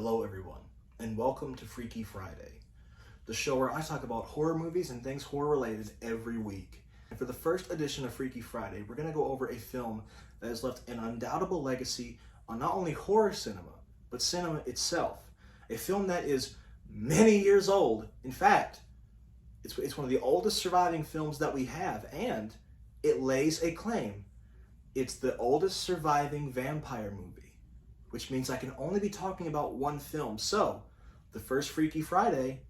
Hello everyone, and welcome to Freaky Friday, the show where I talk about horror movies and things horror related every week. And for the first edition of Freaky Friday, we're going to go over a film that has left an undoubtable legacy on not only horror cinema, but cinema itself. A film that is many years old. In fact, it's one of the oldest surviving films that we have, and it lays a claim. It's the oldest surviving vampire movie, which means I can only be talking about one film. So, the first Freaky Friday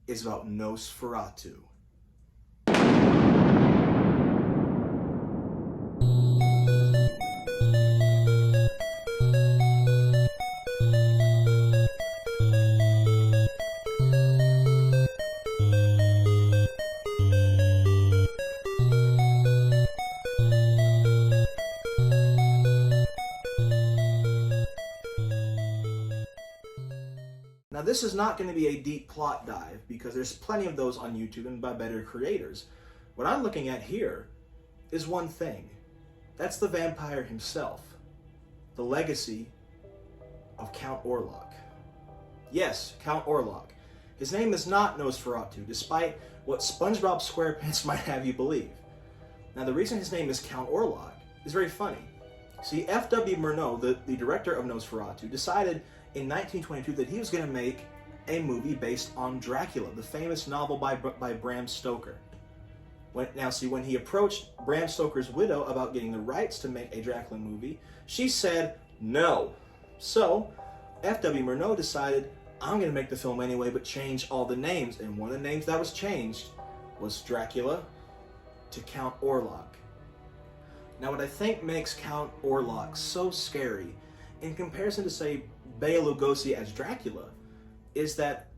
is about Nosferatu. Now this is not going to be a deep plot dive because there's plenty of those on YouTube and by better creators. What I'm looking at here is one thing. That's the vampire himself. The legacy of Count Orlok. Yes, Count Orlok. His name is not Nosferatu, despite what SpongeBob SquarePants might have you believe. Now the reason his name is Count Orlok is very funny. See, F.W. Murnau, the director of Nosferatu, decided in 1922 that he was going to make a movie based on Dracula, the famous novel by Bram Stoker. When he approached Bram Stoker's widow about getting the rights to make a Dracula movie, she said no. So, F.W. Murnau decided, I'm going to make the film anyway, but change all the names. And one of the names that was changed was Dracula to Count Orlok. Now, what I think makes Count Orlok so scary, in comparison to, say, Bela Lugosi as Dracula, is that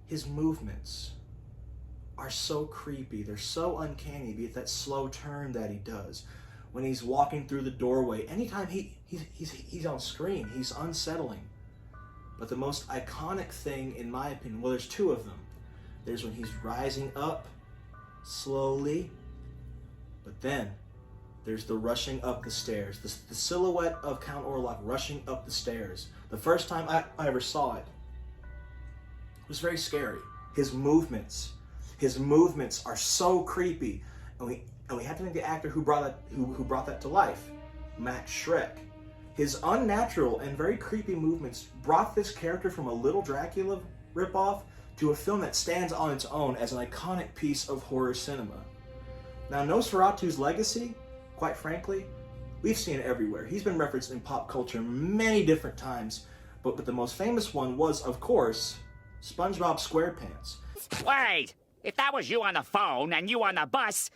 his movements are so creepy. They're so uncanny, be it that slow turn that he does when he's walking through the doorway. Anytime he's on screen, he's unsettling. But the most iconic thing, in my opinion, well, there's two of them. There's when he's rising up slowly, but then there's the rushing up the stairs. The silhouette of Count Orlok rushing up the stairs. The first time I ever saw it was very scary. His movements are so creepy. And we have to thank the actor who brought that to life, Max Schreck. His unnatural and very creepy movements brought this character from a little Dracula ripoff to a film that stands on its own as an iconic piece of horror cinema. Now, Nosferatu's legacy, quite frankly, we've seen it everywhere. He's been referenced in pop culture many different times, but the most famous one was, of course, SpongeBob SquarePants. Wait! If that was you on the phone and you on the bus,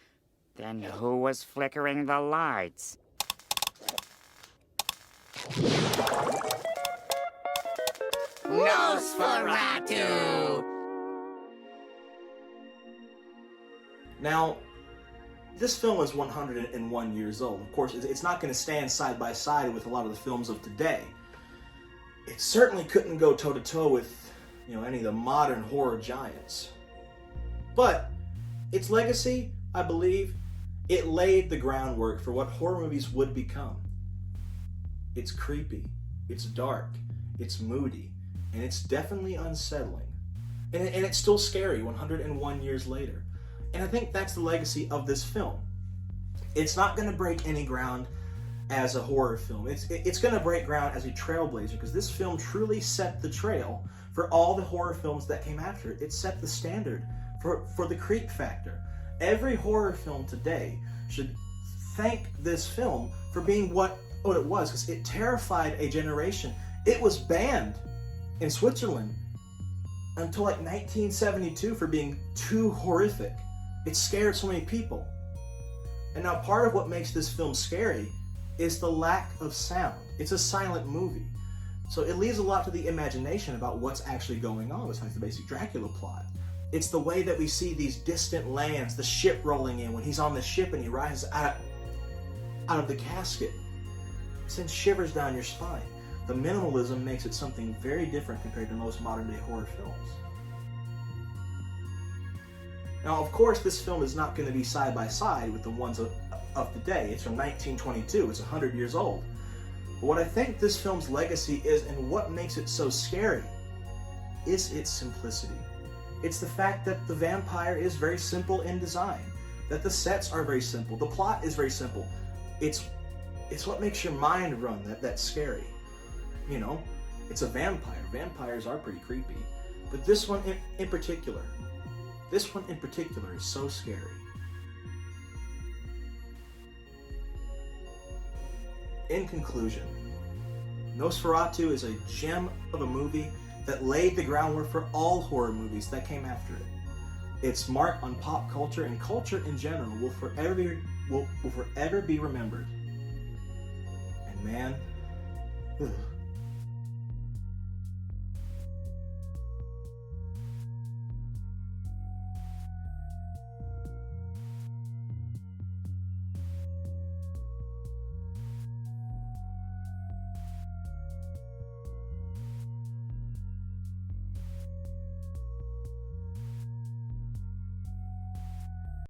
then who was flickering the lights? Nosferatu! Now, this film is 101 years old. Of course, it's not going to stand side by side with a lot of the films of today. It certainly couldn't go toe-to-toe with, any of the modern horror giants. But its legacy, I believe, it laid the groundwork for what horror movies would become. It's creepy, it's dark, it's moody, and it's definitely unsettling. And it's still scary 101 years later. And I think that's the legacy of this film. It's not going to break any ground as a horror film. It's going to break ground as a trailblazer, because this film truly set the trail for all the horror films that came after it. It set the standard for the creep factor. Every horror film today should thank this film for being what it was, because it terrified a generation. It was banned in Switzerland until like 1972 for being too horrific. It scared so many people. And now part of what makes this film scary is the lack of sound. It's a silent movie. So it leaves a lot to the imagination about what's actually going on besides the basic Dracula plot. It's the way that we see these distant lands, the ship rolling in, when he's on the ship and he rises out of the casket. It sends shivers down your spine. The minimalism makes it something very different compared to most modern day horror films. Now, of course, this film is not going to be side by side with the ones of the day. It's from 1922. It's 100 years old. But what I think this film's legacy is, and what makes it so scary, is its simplicity. It's the fact that the vampire is very simple in design, that the sets are very simple, the plot is very simple. It's what makes your mind run that's scary. You know, it's a vampire. Vampires are pretty creepy. But this one in particular is so scary. In conclusion, Nosferatu is a gem of a movie that laid the groundwork for all horror movies that came after it. Its mark on pop culture and culture in general will forever be remembered. And man, ugh.